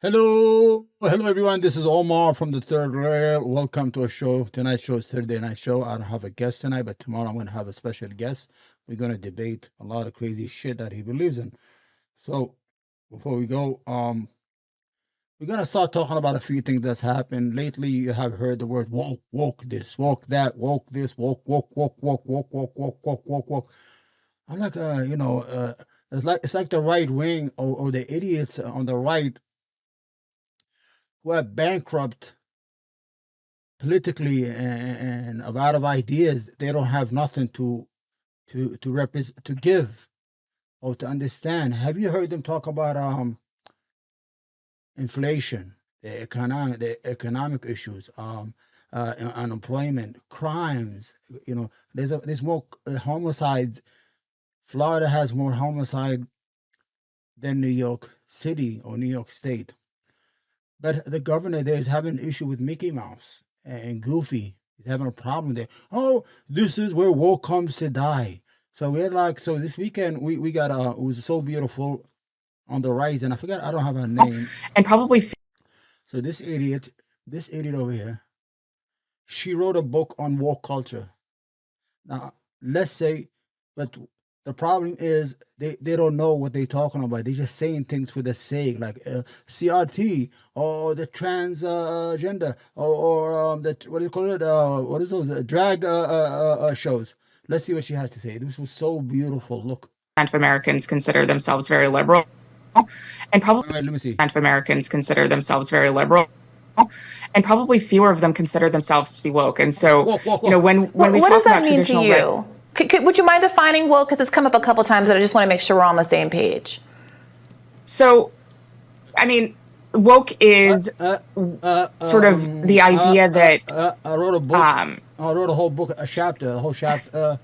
Hello everyone. This is Omar from the Third Rail. Welcome to a show. Tonight's show is Thursday night show. I don't have a guest tonight, but tomorrow I'm going to have a special guest. We're going to debate a lot of crazy shit that he believes in. So before we go, we're going to start talking about a few things that's happened lately. You have heard the word woke, woke this, woke that, woke this, woke, woke, woke, woke, woke, woke, woke, woke, woke, woke. I'm like, it's like the right wing or the idiots on the right who are bankrupt politically and out of ideas. They don't have nothing to represent, to give or to understand. Have you heard them talk about inflation, the economic issues, unemployment, crimes? There's more homicides. Florida has more homicide than New York City or New York State. But the governor there is having an issue with Mickey Mouse and Goofy. He's having a problem there. Oh, this is where woke comes to die. So we're like, so this weekend we got it was so beautiful on the rise, and I forgot, I don't have her name. and probably So this idiot over here, she wrote a book on woke culture. Now, let's say, but the problem is they don't know what they're talking about. They're just saying things for the sake, like CRT or the transgender or the what do you call it? What is those drag shows? Let's see what she has to say. This was so beautiful. Look, of Americans consider themselves very liberal, and probably wait, let me see. of Americans consider themselves very liberal, and probably fewer of them consider themselves to be woke. And so, Walk, walk, you know, walk. when we What does talk that about mean to traditional red, you? Would you mind defining woke? Because it's come up a couple times, and I just want to make sure we're on the same page. so I mean, woke Uh, is uh, sort of the idea that I wrote a book. um, I wrote a whole book, a chapter, a whole chapter.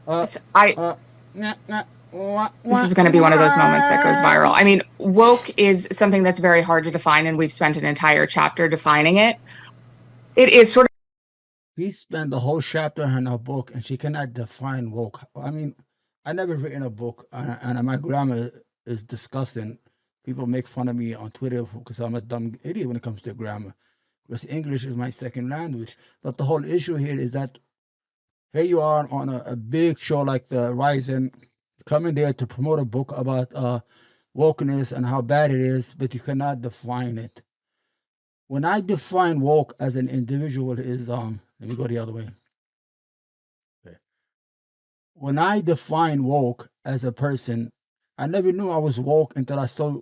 I Uh, nah, nah, wah, this wah, is going to be one of those moments that goes wah. viral. I mean, woke is something that's very hard to define, and we've spent an entire chapter defining it. It is sort of We spent the whole chapter in her book, and she cannot define woke. I mean, I never written a book, and my grammar is disgusting. People make fun of me on Twitter because I'm a dumb idiot when it comes to grammar. Because English is my second language. But the whole issue here is that here you are on a big show like the Rising, coming there to promote a book about wokeness and how bad it is, but you cannot define it. When I define woke as an individual is let me go the other way. Okay. When I define woke as a person, I never knew I was woke until I saw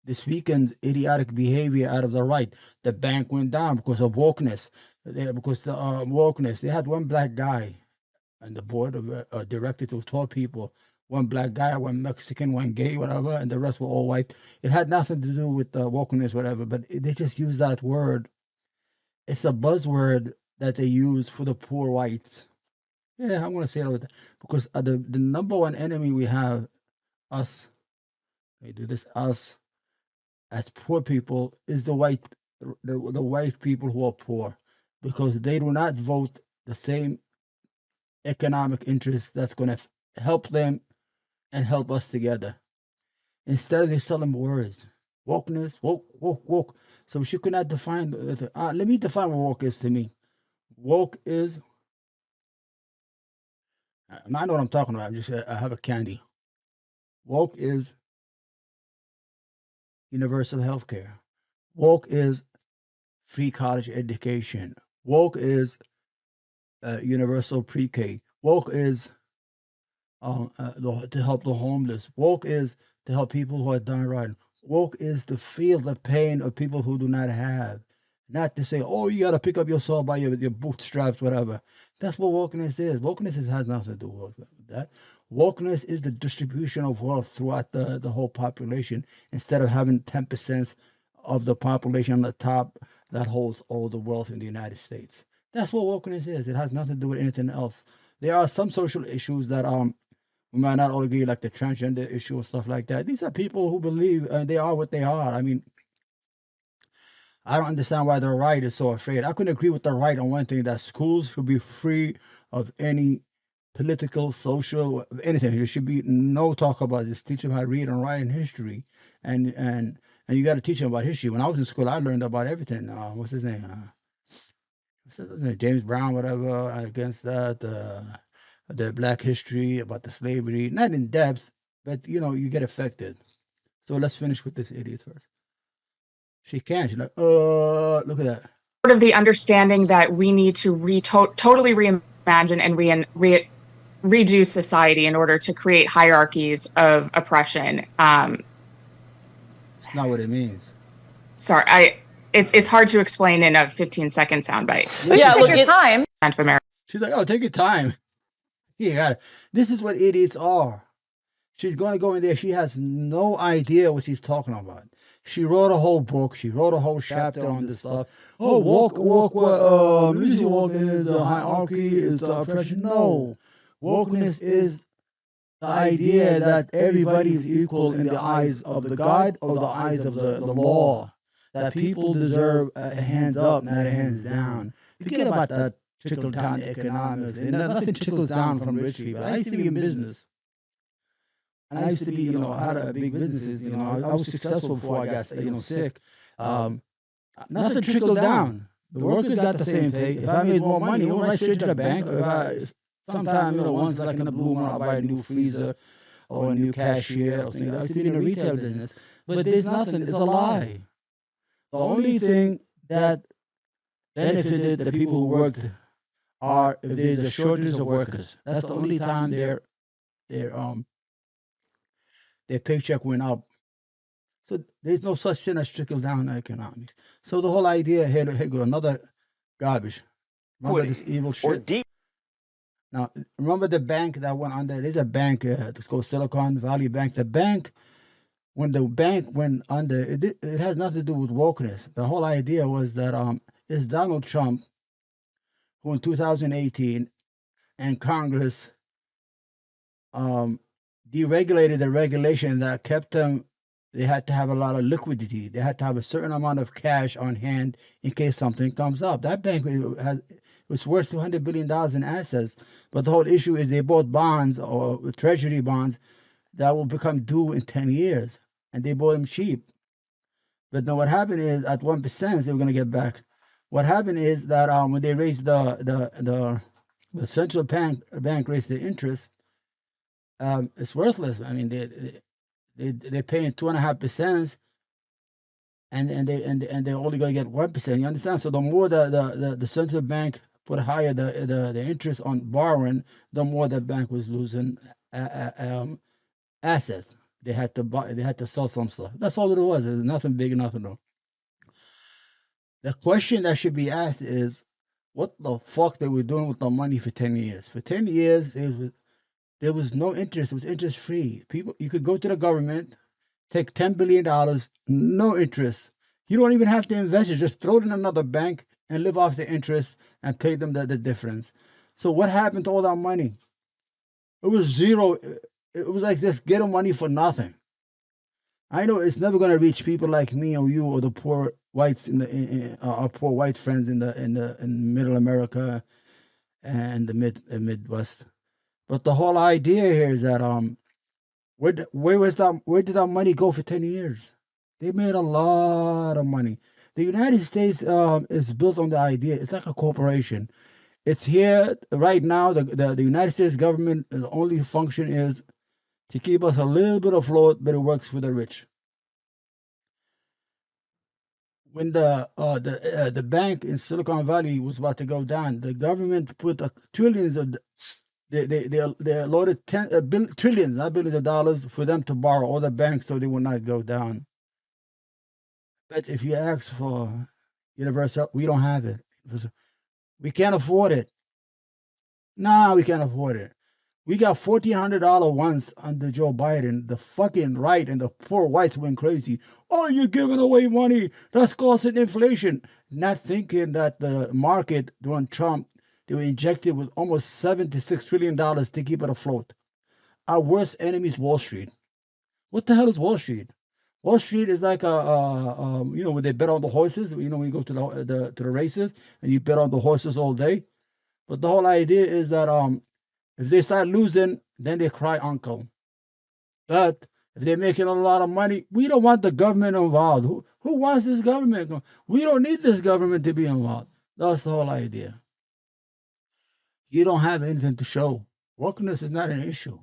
this weekend's idiotic behavior out of the right. The bank went down because of wokeness. Because the wokeness, they had one black guy and the board of directors of 12 people, one black guy, one Mexican, one gay, whatever, and the rest were all white. It had nothing to do with wokeness, whatever, but they just use that word. It's a buzzword that they use for the poor whites. Yeah, I'm gonna say it with that because the number one enemy we have, us, we do this, us as poor people, is the white people who are poor because they do not vote the same economic interest that's gonna help them and help us together. Instead, they sell them words. Wokeness, woke, woke, woke. So she could not define. Let me define what woke is to me. Woke is, I know what I'm talking about. I have a candy. Woke is universal health care. Woke is free college education. Woke is universal pre-K. Woke is to help the homeless. Woke is to help people who are downtrodden. Woke is to feel the pain of people who do not have. Not to say, oh, you got to pick up yourself by your bootstraps, whatever. That's what wokeness is. Has nothing to do with that. Wokeness is the distribution of wealth throughout the whole population instead of having 10% of the population on the top that holds all the wealth in the United States. That's what wokeness is. It has nothing to do with anything else. There are some social issues that we might not all agree, like the transgender issue and stuff like that. These are people who believe they are what they are. I mean, I don't understand why the right is so afraid. I couldn't agree with the right on one thing, that schools should be free of any political, social, anything. There should be no talk about this. Teach them how to read and write and history, and and you got to teach them about history. When I was in school, I learned about everything. What's his name? What's his name? James Brown, whatever. Against that, the Black history, about the slavery, not in depth, but you get affected. So let's finish with this idiot first. She can't. She's like, look at that. Sort of the understanding that we need to totally reimagine and redo society in order to create hierarchies of oppression. It's not what it means. Sorry, it's hard to explain in a 15-second soundbite. Yeah, look at time. She's like, oh, take your time. You got it. This is what idiots are. She's going to go in there. She has no idea what she's talking about. She wrote a whole book. She wrote a whole chapter on this stuff. Oh, woke is the hierarchy, is the oppression. No. Wokeness is the idea that everybody is equal in the eyes of the God or the eyes of the law. That people deserve a hands up, not a hands down. Forget about that trickle-down economics. And nothing trickles down from rich people. I used to be in business. And I used to be, I had a big businesses, I was successful before I got, sick. Nothing trickled down. The workers got the same pay. If I made more money, it went right straight to the bank. Sometime, once like in a blue moon, I'll buy a new freezer or a new cashier or something. I used to be in the retail business. But there's nothing, it's a lie. The only thing that benefited the people who worked are if there's a shortage of workers. That's the only time their paycheck went up. So there's no such thing as trickle down economics. So the whole idea here go another garbage. Remember this evil shit. Now remember the bank that went under. There's a bank. It's called Silicon Valley Bank. The bank, when the bank went under, it has nothing to do with wokeness. The whole idea was that it's Donald Trump who in 2018 and Congress deregulated the regulation that kept them. They had to have a lot of liquidity. They had to have a certain amount of cash on hand in case something comes up. That bank was worth $200 billion in assets. But the whole issue is they bought bonds or treasury bonds that will become due in 10 years. And they bought them cheap. But then what happened is at 1%, they were going to get back. What happened is that when they raised the central bank raised the interest, it's worthless. I mean, they're paying 2.5%, and they're only going to get 1%. You understand? So the more the central bank put higher the interest on borrowing, the more the bank was losing assets. They had to buy. They had to sell some stuff. That's all it was. There's nothing big, nothing wrong. The question that should be asked is, what the fuck they were doing with the money for 10 years? For 10 years, there was no interest. It was interest free. You could go to the government, take $10 billion, no interest. You don't even have to invest it. Just throw it in another bank and live off the interest and pay them the difference. So what happened to all that money? It was zero. It was like this ghetto money for nothing. I know it's never going to reach people like me or you or the poor whites our poor white friends in Middle America and the Midwest. But the whole idea here is that where did that money go for 10 years? They made a lot of money. The United States is built on the idea. It's like a corporation. It's here right now. The United States government, the only function is to keep us a little bit afloat, but it works for the rich. When the bank in Silicon Valley was about to go down, the government put trillions of they loaded trillions, not billions of dollars for them to borrow all the banks so they would not go down. But if you ask for universal, we don't have it. We can't afford it. No, we can't afford it. We got $1,400 once under Joe Biden. The fucking right and the poor whites went crazy. Oh, you're giving away money. That's causing inflation. Not thinking that the market during Trump, they were injected with almost $76 trillion to keep it afloat. Our worst enemy is Wall Street. What the hell is Wall Street? Wall Street is like when they bet on the horses. When you go to the races and you bet on the horses all day. But the whole idea is that if they start losing, then they cry uncle. But If they're making a lot of money, we don't want the government involved. Who wants this government? We don't need this government to be involved. That's the whole idea. You don't have anything to show. Wokeness is not an issue.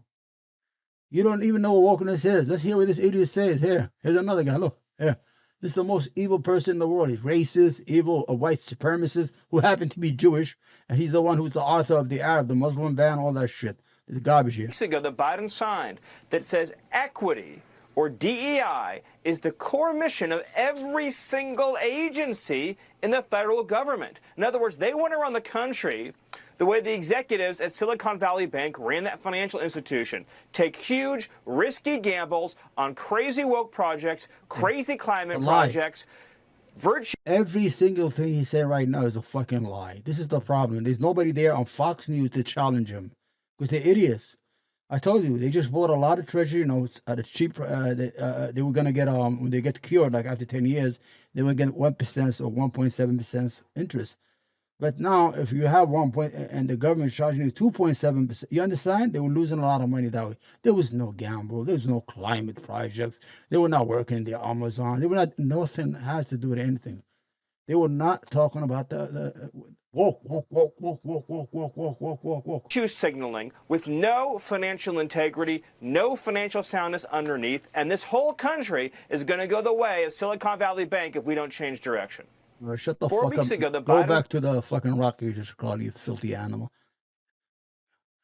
You don't even know what wokeness is. Let's hear what this idiot says. Here's another guy. Look, here. This is the most evil person in the world. He's racist, evil, a white supremacist who happened to be Jewish, and he's the one who's the author of the Arab, the Muslim ban, all that shit. It's garbage here. Weeks ago, that Biden signed that says equity, or DEI, is the core mission of every single agency in the federal government. In other words, they want to run the country the way the executives at Silicon Valley Bank ran that financial institution. Take huge, risky gambles on crazy woke projects, crazy climate projects. Every single thing he said right now is a fucking lie. This is the problem. There's nobody there on Fox News to challenge him because they're idiots. I told you, they just bought a lot of treasury notes at a cheap, they were going to get, when they get cured, like after 10 years, they would get 1% or 1.7% interest. But now, if you have 1 point and the government is charging you 2.7%, you understand? They were losing a lot of money that way. There was no gamble. There was no climate projects. They were not working in the Amazon. They were not, nothing has to do with anything. They were not talking about the woke. Choose signaling with no financial integrity, no financial soundness underneath, and this whole country is going to go the way of Silicon Valley Bank if we don't change direction. Shut the 4 fuck weeks up. ago, the Go Biden back to the fucking rock you just called, you filthy animal.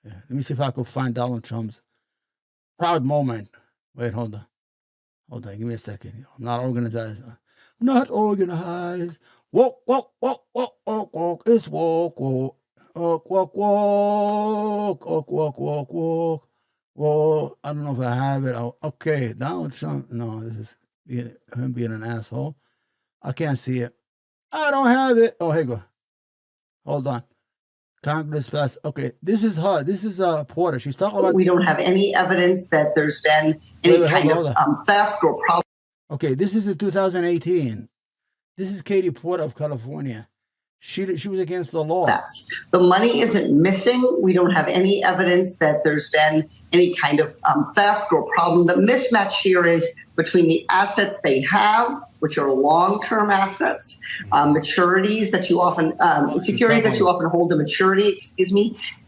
Yeah. Let me see if I can find Donald Trump's proud moment. Wait, hold on. Hold on, give me a second. I'm not organized. Not organized. Walk. It's walk. Walk. I don't know if I have it. Oh, okay, Donald Trump. No, this is him being an asshole. I can't see it. I don't have it. Oh, here you go. Hold on. Congress passed. Okay, this is her. This is Porter. She's talking about. We don't have any evidence that there's been any kind of theft or problem. Okay, this is in 2018. This is Katie Porter of California. She was against the law. The money isn't missing. We don't have any evidence that there's been any kind of theft or problem. The mismatch here is between the assets they have, which are long-term assets, maturities that you often, securities that you often hold to maturity,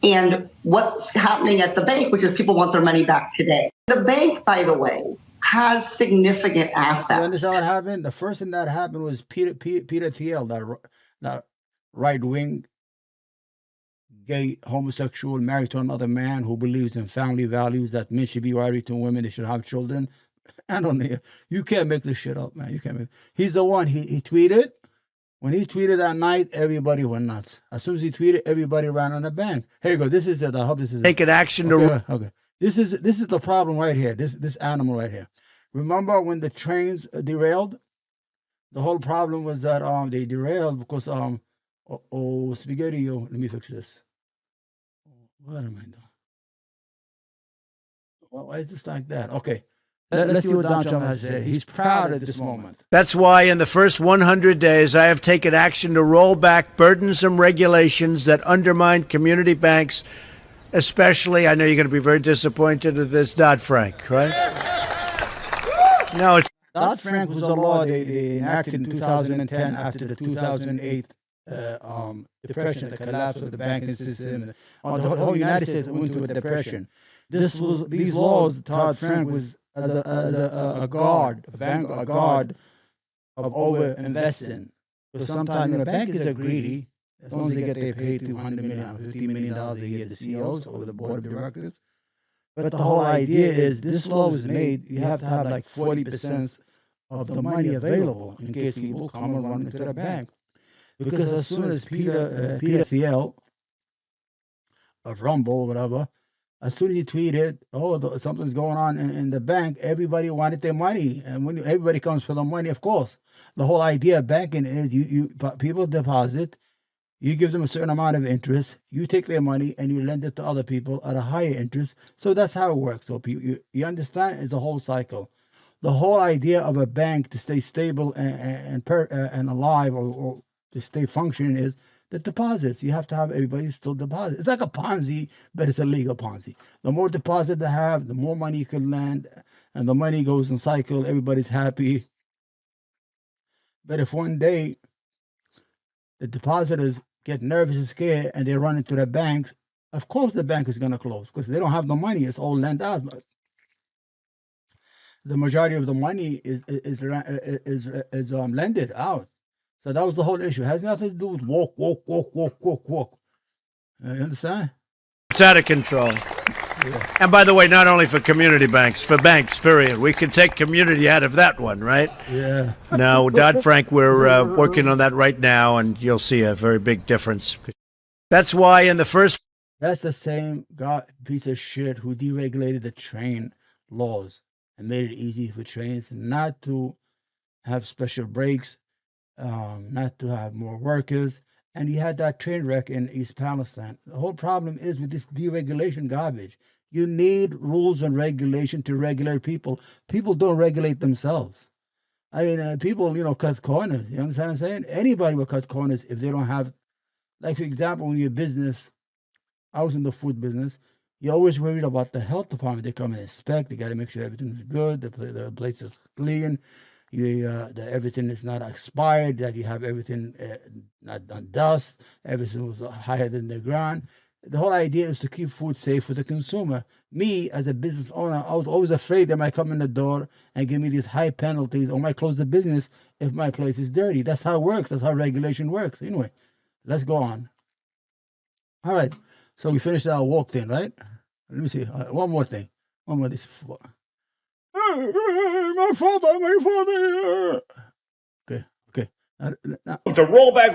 and what's happening at the bank, which is people want their money back today. The bank, by the way, has significant assets. You understand what happened? The first thing that happened was Peter Thiel, that right-wing, gay, homosexual, married to another man who believes in family values, that men should be married to women, they should have children. I don't know. You can't make this shit up, man. You can't make. He's the one. He tweeted. When he tweeted that night, everybody went nuts. As soon as he tweeted, everybody ran on the bank. Here you go. This is it. I hope this is it. Take an action to. Okay. This is the problem right here. This animal right here. Remember when the trains derailed? The whole problem was that they derailed because spaghetti. Let me fix this. What am I doing? Why is this like that? Okay. Let's see what Donald Trump has to say. He's proud at this moment. That's why in the first 100 days, I have taken action to roll back burdensome regulations that undermine community banks, especially, I know you're going to be very disappointed at this, Dodd-Frank, right? No, it's Dodd-Frank was a law they enacted in 2010 after the 2008 depression, the collapse of the banking system. The whole United States went into a depression. These laws, Dodd-Frank was as a guard of over investing. Because sometimes bankers are greedy. As long as they get their pay $200 million, $50 million a year, the CEOs or the board of directors. But the whole idea is this law was made, you have to have like 40% of the money available in case people come and run into the bank. Because as soon as Peter Thiel of Rumble, whatever, as soon as he tweeted, something's going on in the bank, everybody wanted their money. And when everybody comes for the money, of course, the whole idea of banking is people deposit, you give them a certain amount of interest, you take their money and you lend it to other people at a higher interest. So that's how it works. So you understand? It's a whole cycle. The whole idea of a bank to stay stable and alive or to stay functioning is the deposits. You have to have everybody still deposit. It's like a Ponzi, but it's a legal Ponzi. The more deposit they have, the more money you can lend. and the money goes in cycle. Everybody's happy. But if one day the depositors get nervous and scared and they run into the banks, of course the bank is going to close because they don't have the money. It's all lent out. But the majority of the money is lended out. So that was the whole issue. It has nothing to do with woke. You understand? It's out of control. Yeah. And by the way, not only for community banks, for banks, period. We can take community out of that one, right? Yeah. Now, Dodd-Frank, we're working on that right now, and you'll see a very big difference. That's why in the first... That's the same piece of shit who deregulated the train laws and made it easy for trains not to have special brakes, not to have more workers. And he had that train wreck in East Palestine. The whole problem is with this deregulation garbage. You need rules and regulation to regulate people. People don't regulate themselves. I mean, people, cut corners. You understand what I'm saying? Anybody will cut corners if they don't have, like, for example, when you're a business, I was in the food business, you're always worried about the health department. They come and inspect. They got to make sure everything's good. The place is clean. That everything is not expired, that you have everything not on dust, everything was higher than the ground. The whole idea is to keep food safe for the consumer. Me, as a business owner, I was always afraid they might come in the door and give me these high penalties or might close the business if my place is dirty. That's how it works. That's how regulation works. Anyway, let's go on. All right. So we finished our walk thing, right? Let me see. One more thing. This. My father. Okay. Now, to roll back.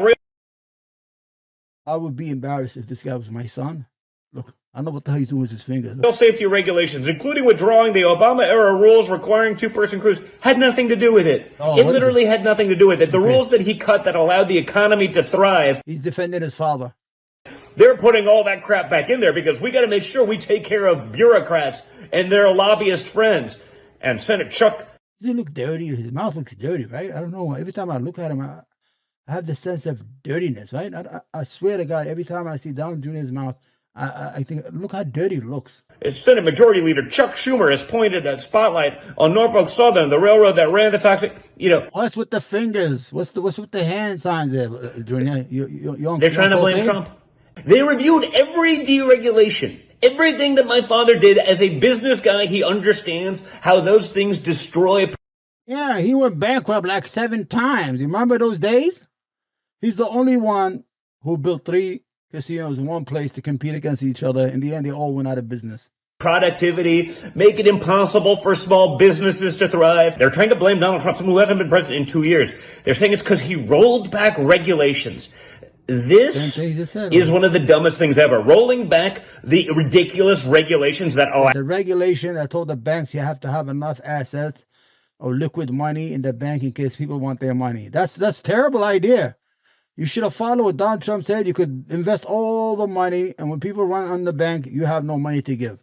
I would be embarrassed if this guy was my son. Look, I don't know what the hell he's doing with his fingers. Rail safety regulations, including withdrawing the Obama-era rules requiring two-person crews, had nothing to do with it. It literally had nothing to do with it. The rules that he cut that allowed the economy to thrive. He's defending his father. They're putting all that crap back in there because we got to make sure we take care of bureaucrats and their lobbyist friends. And Senator Chuck. Does he look dirty? His mouth looks dirty, right? I don't know. Every time I look at him, I have the sense of dirtiness, right? I swear to God, every time I see Donald Jr.'s mouth, I think, look how dirty it looks. Senate Majority Leader Chuck Schumer has pointed a spotlight on Norfolk Southern, the railroad that ran the toxic, What's with the fingers? What's with the hand signs there, Junior? They're trying to blame Trump. They reviewed every deregulation. Everything that my father did as a business guy, he understands how those things destroy. Yeah, he went bankrupt like 7 times. You remember those days? He's the only one who built 3 casinos in one place to compete against each other. In the end, they all went out of business. Productivity, make it impossible for small businesses to thrive. They're trying to blame Donald Trump, someone who hasn't been president in 2 years. They're saying it's because he rolled back regulations. This is one of the dumbest things ever. Rolling back the ridiculous regulations that allow... The regulation that told the banks you have to have enough assets or liquid money in the bank in case people want their money. That's a terrible idea. You should have followed what Donald Trump said. You could invest all the money, and when people run on the bank, you have no money to give.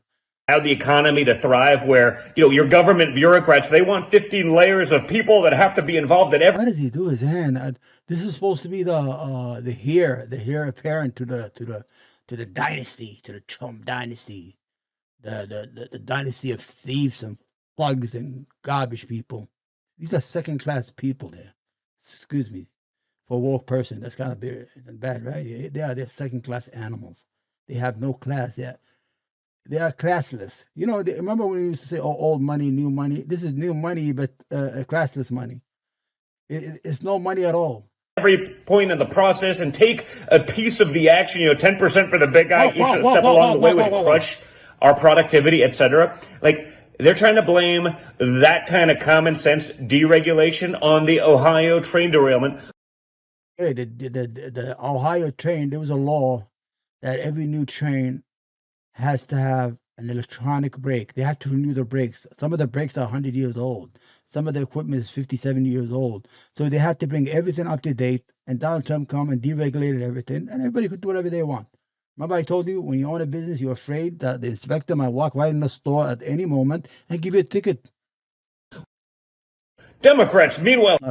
How the economy to thrive where, your government bureaucrats, they want 15 layers of people that have to be involved in every... What does he do with his hand? This is supposed to be the heir apparent to the dynasty, to the Trump dynasty, the dynasty of thieves and thugs and garbage people. These are second-class people there. Excuse me. For a woke person, that's kind of bad, right? They're second-class animals. They have no class. They are classless. Remember when we used to say, old money, new money? This is new money, but classless money. It's no money at all. Every point in the process and take a piece of the action, 10% for the big guy, each step along the way would crush our productivity, etc. Like, they're trying to blame that kind of common sense deregulation on the Ohio train derailment. Hey, the Ohio train, there was a law that every new train has to have an electronic brake. They have to renew the brakes. Some of the brakes are 100 years old. Some of the equipment is 50, 70 years old. So they had to bring everything up to date. And Donald Trump come and deregulated everything. And everybody could do whatever they want. Remember I told you, when you own a business, you're afraid that the inspector might walk right in the store at any moment and give you a ticket. Democrats, meanwhile...